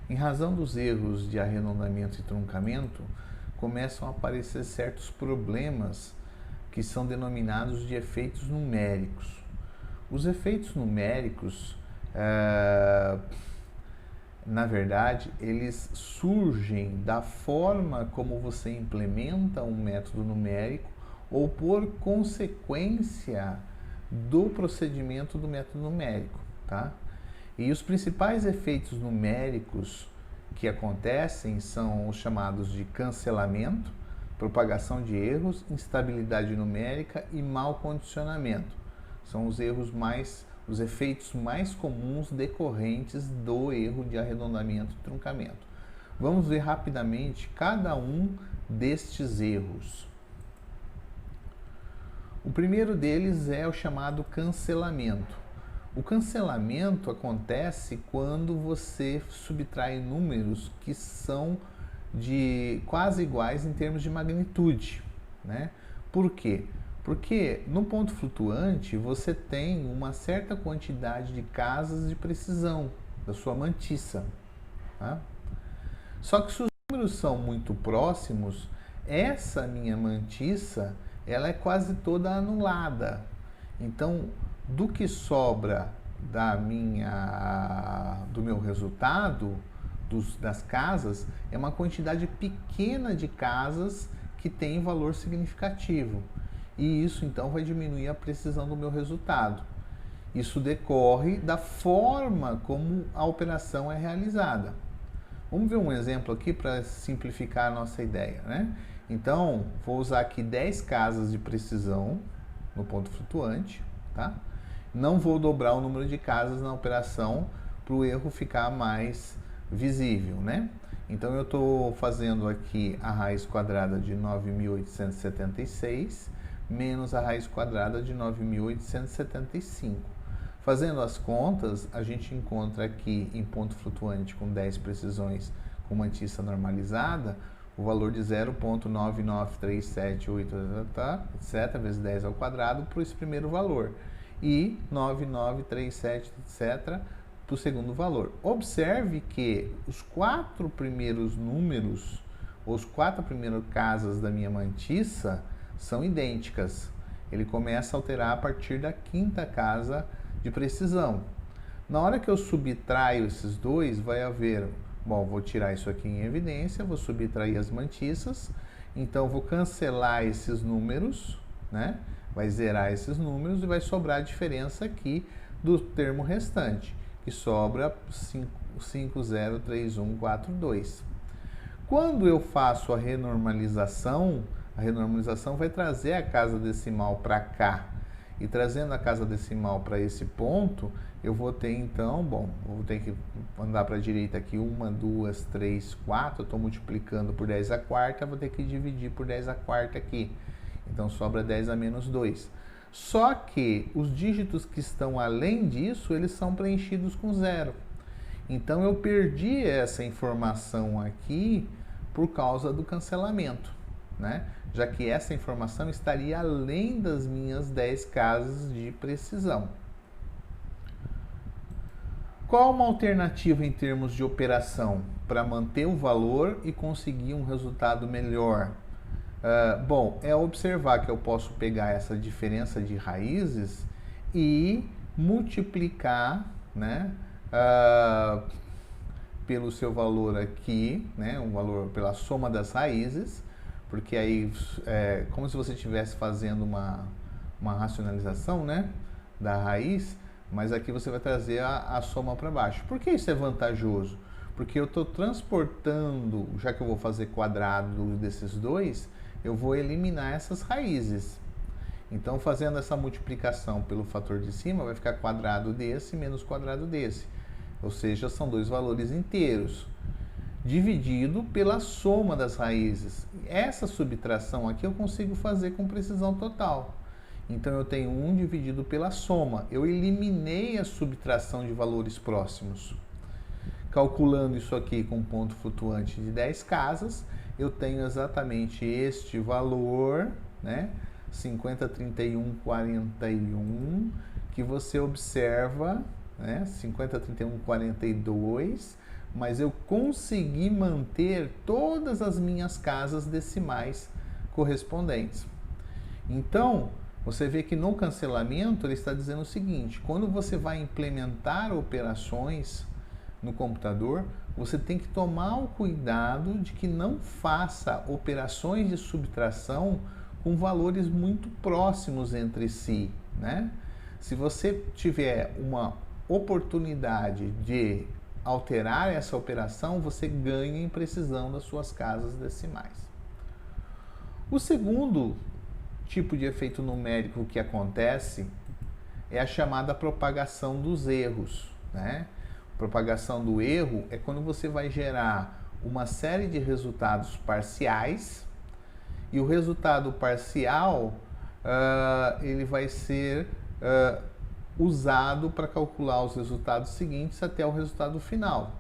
Em razão dos erros de arredondamento e truncamento, começam a aparecer certos problemas que são denominados de efeitos numéricos. Os efeitos numéricos, na verdade, eles surgem da forma como você implementa um método numérico ou por consequência do procedimento do método numérico, tá? E os principais efeitos numéricos que acontecem são os chamados de cancelamento, propagação de erros, instabilidade numérica e mau condicionamento. São os efeitos mais comuns decorrentes do erro de arredondamento e truncamento. Vamos ver rapidamente cada um destes erros. O primeiro deles é o chamado cancelamento. O cancelamento acontece quando você subtrai números que são de quase iguais em termos de magnitude, né? Por quê? Porque no ponto flutuante você tem uma certa quantidade de casas de precisão da sua mantissa, tá? Só que se os números são muito próximos, essa minha mantissa ela é quase toda anulada. Então, do que sobra do meu resultado, das casas, é uma quantidade pequena de casas que tem valor significativo. E isso então vai diminuir a precisão do meu resultado. Isso decorre da forma como a operação é realizada. Vamos ver um exemplo aqui para simplificar a nossa ideia, né? Então, vou usar aqui 10 casas de precisão no ponto flutuante, tá? Não vou dobrar o número de casas na operação para o erro ficar mais visível, né? Então, eu estou fazendo aqui a raiz quadrada de 9.876 menos a raiz quadrada de 9.875. Fazendo as contas, a gente encontra aqui em ponto flutuante com 10 precisões com mantissa normalizada, o valor de 0,99378, etc., vezes 10 ao quadrado para esse primeiro valor. E 9937, etc., para o segundo valor. Observe que os 4 primeiros números, os 4 primeiras casas da minha mantissa são idênticas. Ele começa a alterar a partir da 5ª casa de precisão. Na hora que eu subtraio esses dois, vai haver... Bom, vou tirar isso aqui em evidência, vou subtrair as mantissas, então vou cancelar esses números, né? Vai zerar esses números e vai sobrar a diferença aqui do termo restante, que sobra 503142. Quando eu faço a renormalização vai trazer a casa decimal para cá. E trazendo a casa decimal para esse ponto, eu vou ter então, vou ter que andar para a direita aqui, 1, 2, 3, 4, eu estou multiplicando por 10 a quarta, vou ter que dividir por 10 a quarta aqui. Então sobra 10 a menos 2. Só que os dígitos que estão além disso, eles são preenchidos com 0. Então eu perdi essa informação aqui por causa do cancelamento, né? Já que essa informação estaria além das minhas 10 casas de precisão. Qual uma alternativa em termos de operação para manter o valor e conseguir um resultado melhor? É observar que eu posso pegar essa diferença de raízes e multiplicar, né, pelo seu valor aqui, né, um valor pela soma das raízes, porque aí é como se você estivesse fazendo uma racionalização, né, da raiz, mas aqui você vai trazer a soma para baixo. Por que isso é vantajoso? Porque eu estou transportando, já que eu vou fazer quadrado desses dois, eu vou eliminar essas raízes. Então, fazendo essa multiplicação pelo fator de cima, vai ficar quadrado desse menos quadrado desse. Ou seja, são dois valores inteiros, dividido pela soma das raízes. Essa subtração aqui eu consigo fazer com precisão total. Então, eu tenho 1 dividido pela soma. Eu eliminei a subtração de valores próximos. Calculando isso aqui com ponto flutuante de 10 casas, eu tenho exatamente este valor, né? 503141, que você observa, né? 503142 mas eu consegui manter todas as minhas casas decimais correspondentes. Então, você vê que no cancelamento ele está dizendo o seguinte: quando você vai implementar operações no computador, você tem que tomar o cuidado de que não faça operações de subtração com valores muito próximos entre si, né? Se você tiver uma oportunidade de alterar essa operação, você ganha em precisão das suas casas decimais. O segundo tipo de efeito numérico que acontece é a chamada propagação dos erros, né? Propagação do erro é quando você vai gerar uma série de resultados parciais e o resultado parcial ele vai ser usado para calcular os resultados seguintes até o resultado final.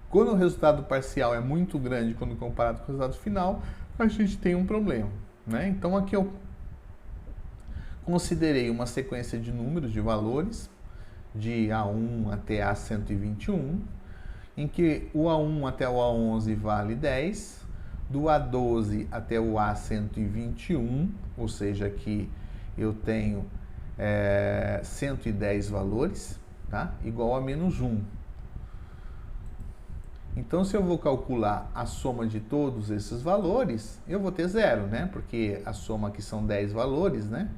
Quando o resultado parcial é muito grande quando comparado com o resultado final, a gente tem um problema, né? Então aqui eu considerei uma sequência de números, de valores, de A1 até A121, em que o A1 até o A11 vale 10, do A12 até o A121, ou seja, aqui eu tenho 110 valores, tá? Igual a menos 1. Então, se eu vou calcular a soma de todos esses valores, eu vou ter 0, né? Porque a soma aqui são 10 valores, né?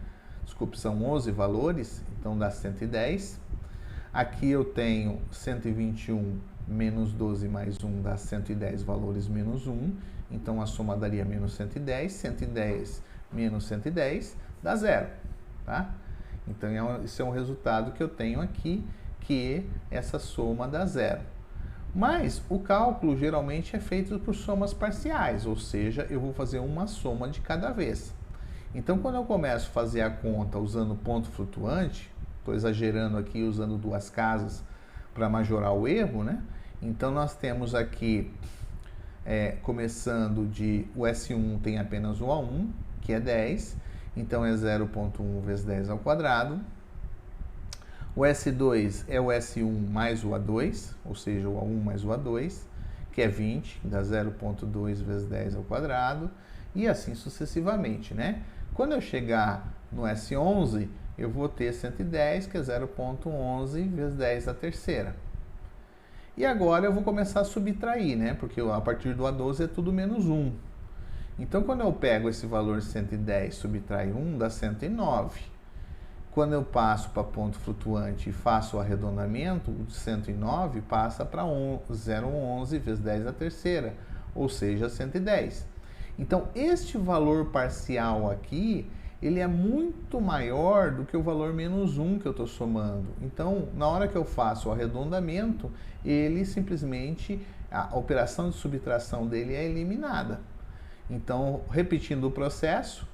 Desculpe, são 11 valores, então dá 110. Aqui eu tenho 121 menos 12 mais 1 dá 110 valores menos 1. Então, a soma daria menos 110. 110 menos 110 dá 0, tá? Então, esse é um resultado que eu tenho aqui, que essa soma dá 0. Mas o cálculo geralmente é feito por somas parciais, ou seja, eu vou fazer uma soma de cada vez. Então, quando eu começo a fazer a conta usando ponto flutuante, estou exagerando aqui usando duas casas para majorar o erro, né? Então, nós temos aqui, começando de o S1 tem apenas o A1, que é 10, então é 0,1 vezes 10 ao quadrado. O S2 é o S1 mais o A2, ou seja, o A1 mais o A2, que é 20, dá 0,2 vezes 10 ao quadrado, e assim sucessivamente, né? Quando eu chegar no S11, eu vou ter 110, que é 0,11 vezes 10 à terceira. E agora eu vou começar a subtrair, né? Porque a partir do A12 é tudo menos 1. Então, quando eu pego esse valor 110 e subtraio 1, dá 109. Quando eu passo para ponto flutuante e faço o arredondamento, o de 109 passa para 0,11 vezes 10 à terceira, ou seja, 110. Então, este valor parcial aqui, ele é muito maior do que o valor menos 1 que eu estou somando. Então, na hora que eu faço o arredondamento, ele simplesmente, a operação de subtração dele é eliminada. Então, repetindo o processo,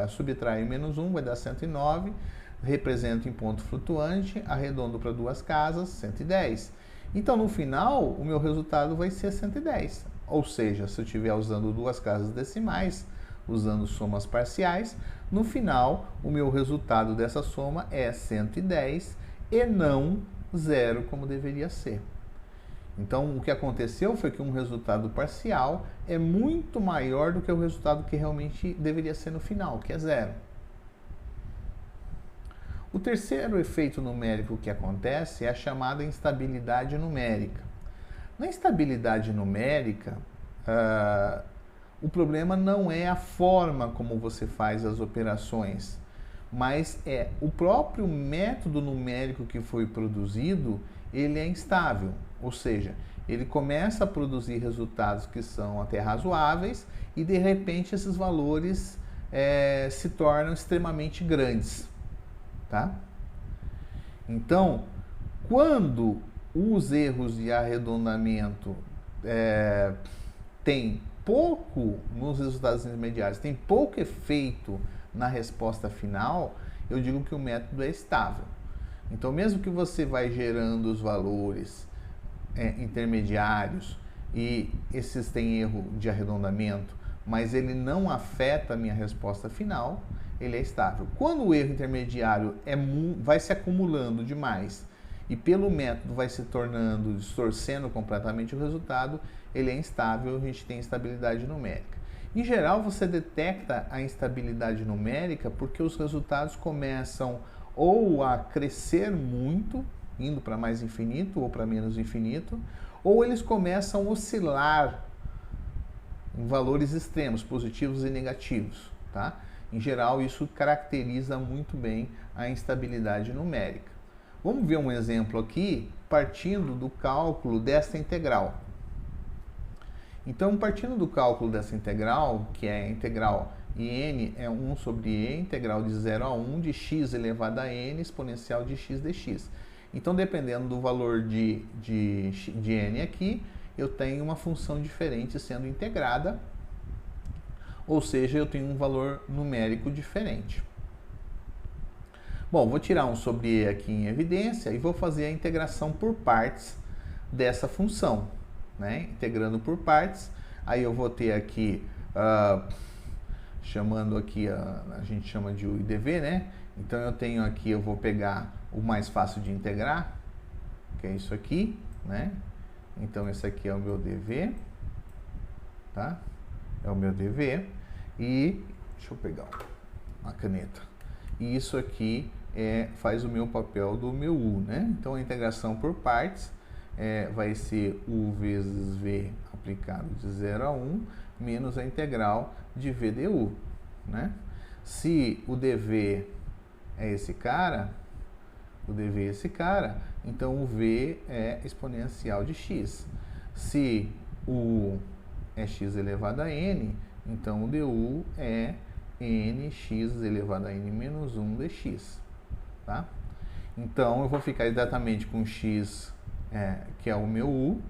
subtraio menos 1, vai dar 109, represento em ponto flutuante, arredondo para duas casas, 110. Então, no final, o meu resultado vai ser 110. Ou seja, se eu estiver usando duas casas decimais, usando somas parciais, no final, o meu resultado dessa soma é 110 e não 0, como deveria ser. Então, o que aconteceu foi que um resultado parcial é muito maior do que o resultado que realmente deveria ser no final, que é 0. O terceiro efeito numérico que acontece é a chamada instabilidade numérica. Na instabilidade numérica, o problema não é a forma como você faz as operações, mas é o próprio método numérico que foi produzido, ele é instável. Ou seja, ele começa a produzir resultados que são até razoáveis e, de repente, esses valores se tornam extremamente grandes, tá? Então, quando os erros de arredondamento têm pouco nos resultados intermediários, tem pouco efeito na resposta final, eu digo que o método é estável. Então, mesmo que você vai gerando os valores intermediários e esses têm erro de arredondamento, mas ele não afeta a minha resposta final, ele é estável. Quando o erro intermediário vai se acumulando demais e pelo método vai se tornando, distorcendo completamente o resultado, ele é instável, a gente tem instabilidade numérica. Em geral, você detecta a instabilidade numérica porque os resultados começam ou a crescer muito, indo para mais infinito ou para menos infinito, ou eles começam a oscilar em valores extremos, positivos e negativos, tá? Em geral, isso caracteriza muito bem a instabilidade numérica. Vamos ver um exemplo aqui, partindo do cálculo desta integral. Então, partindo do cálculo dessa integral, que é a integral n é 1 sobre e, integral de 0 a 1 de x elevado a n exponencial de x dx. Então, dependendo do valor de n aqui, eu tenho uma função diferente sendo integrada, ou seja, eu tenho um valor numérico diferente. Bom, vou tirar 1 sobre e aqui em evidência e vou fazer a integração por partes dessa função, né? Integrando por partes, aí eu vou ter aqui, chamando aqui, a gente chama de u e dv, né? Então eu tenho aqui, eu vou pegar o mais fácil de integrar, que é isso aqui, né? Então esse aqui é o meu dv, tá? É o meu dv e deixa eu pegar uma caneta. E isso aqui faz o meu papel do meu u, né? Então a integração por partes vai ser u vezes v aplicado de 0 a 1 menos a integral de v du, né? Se o dv é esse cara, então o v é exponencial de x. Se o é x elevado a n, então o du é nx elevado a n menos 1 dx, tá? Então eu vou ficar exatamente com x, que é o meu u,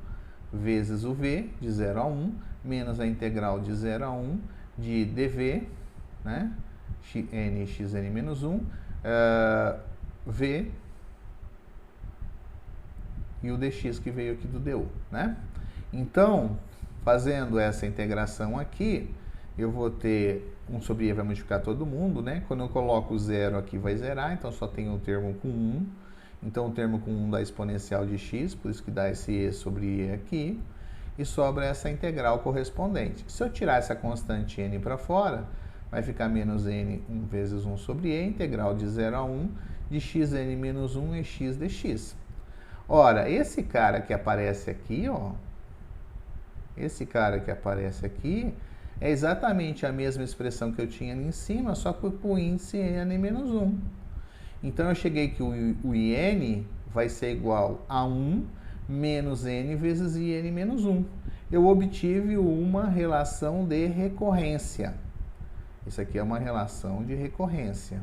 vezes o v, de 0 a 1, menos a integral de 0 a 1 de dv, né? nxn menos 1, v e o dx que veio aqui do du, né? Então, fazendo essa integração aqui, eu vou ter 1 sobre e vai multiplicar todo mundo, né? Quando eu coloco o zero aqui vai zerar, então só tem um termo com 1. Então o termo com 1 dá exponencial de x, por isso que dá esse e sobre e aqui. E sobra essa integral correspondente. Se eu tirar essa constante n para fora, vai ficar menos n 1 vezes 1 sobre e, integral de 0 a 1 de xn menos 1 e x dx. Ora, esse cara que aparece aqui, ó, é exatamente a mesma expressão que eu tinha ali em cima, só que com o índice n menos 1. Então, eu cheguei que o in vai ser igual a 1 menos n vezes in menos 1. Eu obtive uma relação de recorrência. Isso aqui é uma relação de recorrência.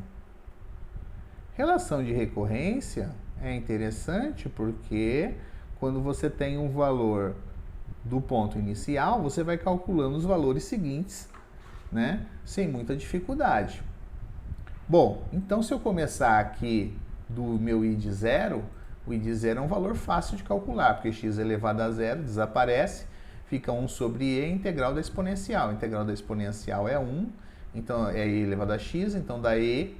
Relação de recorrência é interessante porque quando você tem um valor do ponto inicial, você vai calculando os valores seguintes, né, sem muita dificuldade. Bom, então se eu começar aqui do meu i de 0, o i de 0 é um valor fácil de calcular, porque x elevado a 0 desaparece, fica 1 sobre e, integral da exponencial. A integral da exponencial é 1, então é e elevado a x, então dá e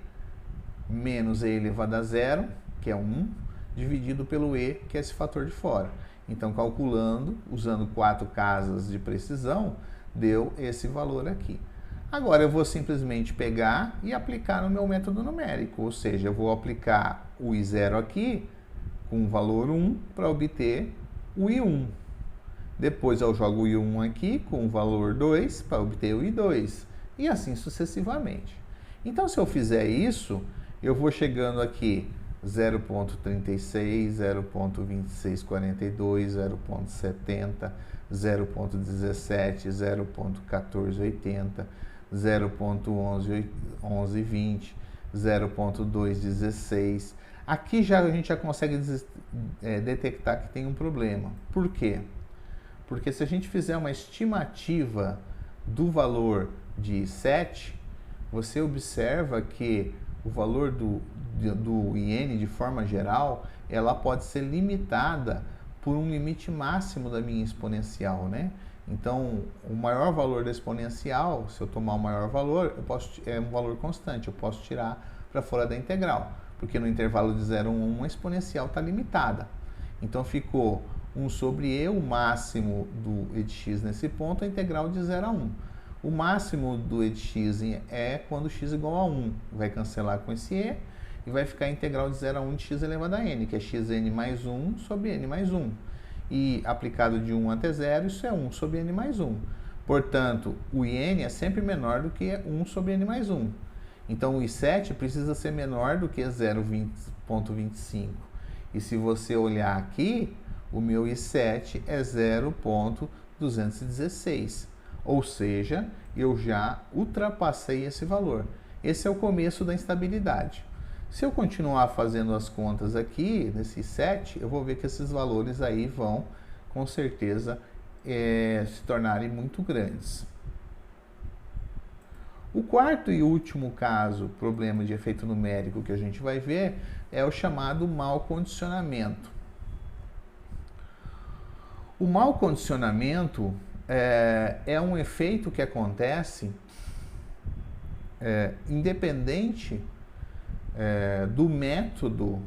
menos e elevado a 0, que é 1, dividido pelo e, que é esse fator de fora. Então, calculando, usando 4 casas de precisão, deu esse valor aqui. Agora, eu vou simplesmente pegar e aplicar no meu método numérico, ou seja, eu vou aplicar o i0 aqui com o valor 1 para obter o i1. Depois, eu jogo o i1 aqui com o valor 2 para obter o i2, e assim sucessivamente. Então, se eu fizer isso, eu vou chegando aqui 0.36, 0.2642, 0.70, 0.17, 0.1480, 0.1120, 0.216. Aqui a gente já consegue detectar que tem um problema. Por quê? Porque se a gente fizer uma estimativa do valor de 7, você observa que o valor do in, de forma geral, ela pode ser limitada por um limite máximo da minha exponencial, né? Então, o maior valor da exponencial, se eu tomar o maior valor, é um valor constante, eu posso tirar para fora da integral. porque no intervalo de 0 a 1 a exponencial está limitada. Então ficou 1 sobre e, o máximo do e de x nesse ponto, a integral de 0 a 1. O máximo do e de x é quando x igual a 1. Vai cancelar com esse e e vai ficar a integral de 0 a 1 de x elevado a n, que é xn mais 1 sobre n mais 1. E aplicado de 1 até 0, isso é 1 sobre n mais 1. Portanto, o IN é sempre menor do que 1 sobre n mais 1. Então, o I7 precisa ser menor do que 0,25. E se você olhar aqui, o meu I7 é 0,216. Ou seja, eu já ultrapassei esse valor. Esse é o começo da instabilidade. Se eu continuar fazendo as contas aqui, nesse I7, eu vou ver que esses valores aí vão, com certeza, se tornarem muito grandes. O quarto e último caso, problema de efeito numérico que a gente vai ver, é o chamado mau condicionamento. O mau condicionamento é um efeito que acontece independente do método.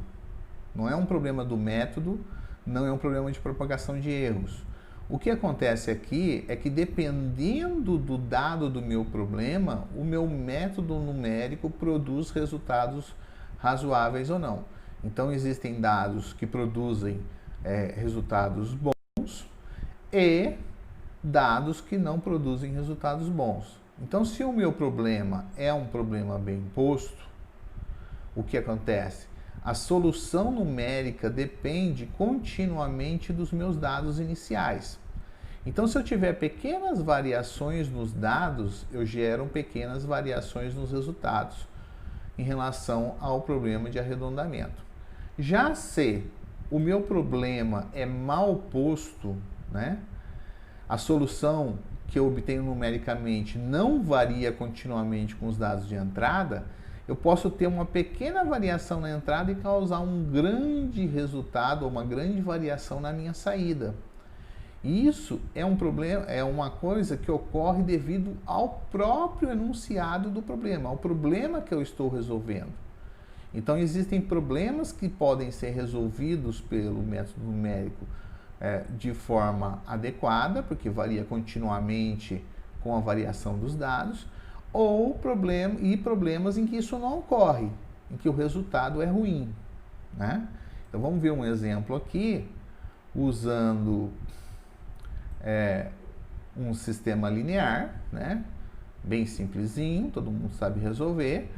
Não é um problema do método, não é um problema de propagação de erros. O que acontece aqui é que, dependendo do dado do meu problema, o meu método numérico produz resultados razoáveis ou não. Então, existem dados que produzem resultados bons e dados que não produzem resultados bons. Então, se o meu problema é um problema bem posto, o que acontece? A solução numérica depende continuamente dos meus dados iniciais. Então, se eu tiver pequenas variações nos dados, eu gero pequenas variações nos resultados em relação ao problema de arredondamento. Já se o meu problema é mal posto, né, a solução que eu obtenho numericamente não varia continuamente com os dados de entrada, eu posso ter uma pequena variação na entrada e causar um grande resultado, ou uma grande variação na minha saída. E isso é um problema, é uma coisa que ocorre devido ao próprio enunciado do problema, ao problema que eu estou resolvendo. Então, existem problemas que podem ser resolvidos pelo método numérico de forma adequada, porque varia continuamente com a variação dos dados, ou problemas em que isso não ocorre, em que o resultado é ruim, né? Então, vamos ver um exemplo aqui, usando um sistema linear, né? Bem simplesinho, todo mundo sabe resolver.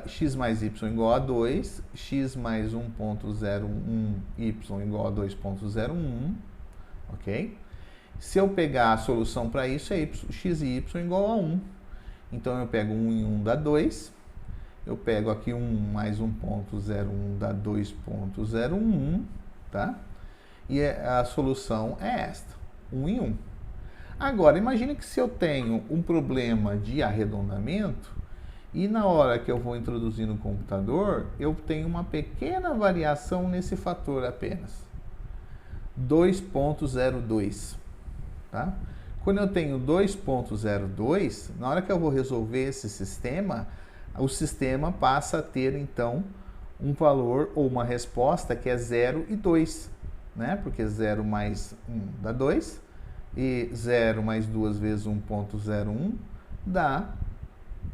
X mais y igual a 2, x mais 1.01, y igual a 2.01, ok? Se eu pegar a solução para isso, é x e y igual a 1. Então, eu pego 1 e 1 dá 2. Eu pego aqui 1 mais 1.01 dá 2.01, tá? E a solução é esta, 1 e 1. Agora, imagine que se eu tenho um problema de arredondamento e na hora que eu vou introduzir no computador, eu tenho uma pequena variação nesse fator apenas, 2.02, tá? Quando eu tenho 2.02, na hora que eu vou resolver esse sistema, o sistema passa a ter, então, um valor ou uma resposta que é 0 e 2, né? Porque 0 mais 1 dá 2, e 0 mais 2 vezes 1.01 dá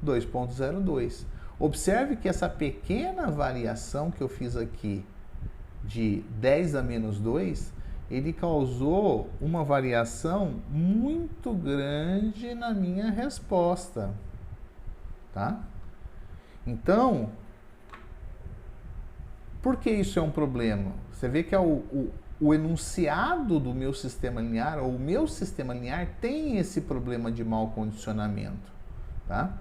2.02. Observe que essa pequena variação que eu fiz aqui, de 10 a menos 2, ele causou uma variação muito grande na minha resposta, tá? Então, por que isso é um problema? Você vê que o enunciado do meu sistema linear, ou o meu sistema linear, tem esse problema de mau condicionamento, tá?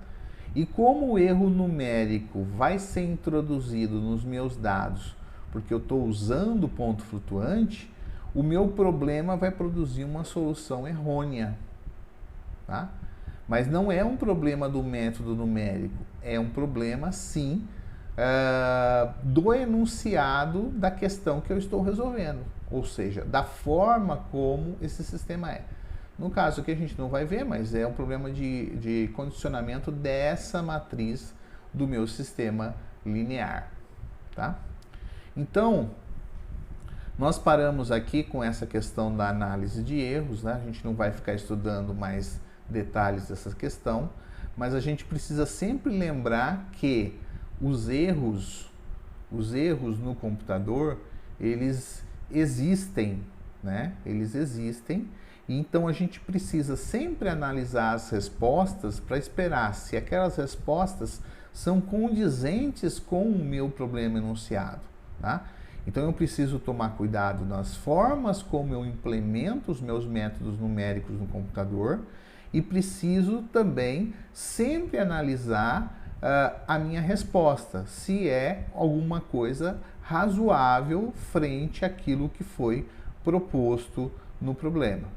E como o erro numérico vai ser introduzido nos meus dados, porque eu estou usando ponto flutuante, o meu problema vai produzir uma solução errônea, tá? Mas não é um problema do método numérico, é um problema, sim, do enunciado da questão que eu estou resolvendo, ou seja, da forma como esse sistema é. No caso aqui a gente não vai ver, mas é um problema de condicionamento dessa matriz do meu sistema linear. tá? Então, nós paramos aqui com essa questão da análise de erros, né? A gente não vai ficar estudando mais detalhes dessa questão, mas a gente precisa sempre lembrar que os erros no computador, eles existem, né? Eles existem, e então a gente precisa sempre analisar as respostas para esperar se aquelas respostas são condizentes com o meu problema enunciado, tá? Então eu preciso tomar cuidado nas formas como eu implemento os meus métodos numéricos no computador e preciso também sempre analisar a minha resposta, se é alguma coisa razoável frente àquilo que foi proposto no problema.